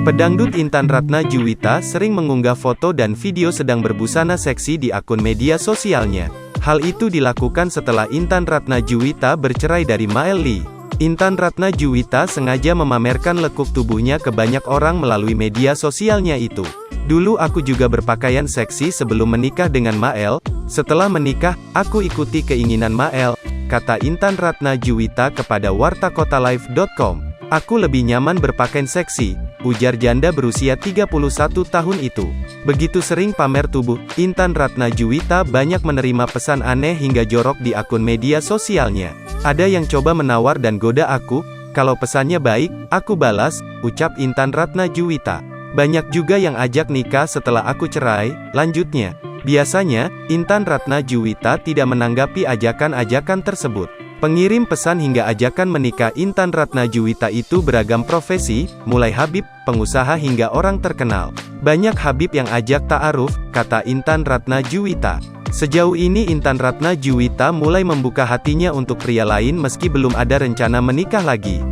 Pedangdut Intan Ratna Juwita sering mengunggah foto dan video sedang berbusana seksi di akun media sosialnya. Hal itu dilakukan setelah Intan Ratna Juwita bercerai dari Mael Lee. Intan Ratna Juwita sengaja memamerkan lekuk tubuhnya ke banyak orang melalui media sosialnya itu. "Dulu aku juga berpakaian seksi sebelum menikah dengan Mael. Setelah menikah, aku ikuti keinginan Mael," kata Intan Ratna Juwita kepada wartakotalive.com. "Aku lebih nyaman berpakaian seksi," ujar janda berusia 31 tahun itu. Begitu sering pamer tubuh, Intan Ratna Juwita banyak menerima pesan aneh hingga jorok di akun media sosialnya. "Ada yang coba menawar dan goda aku, kalau pesannya baik, aku balas," ucap Intan Ratna Juwita. "Banyak juga yang ajak nikah setelah aku cerai," lanjutnya. Biasanya, Intan Ratna Juwita tidak menanggapi ajakan-ajakan tersebut. Pengirim pesan hingga ajakan menikah Intan Ratna Juwita itu beragam profesi, mulai Habib, pengusaha hingga orang terkenal. "Banyak Habib yang ajak ta'aruf," kata Intan Ratna Juwita. Sejauh ini Intan Ratna Juwita mulai membuka hatinya untuk pria lain meski belum ada rencana menikah lagi.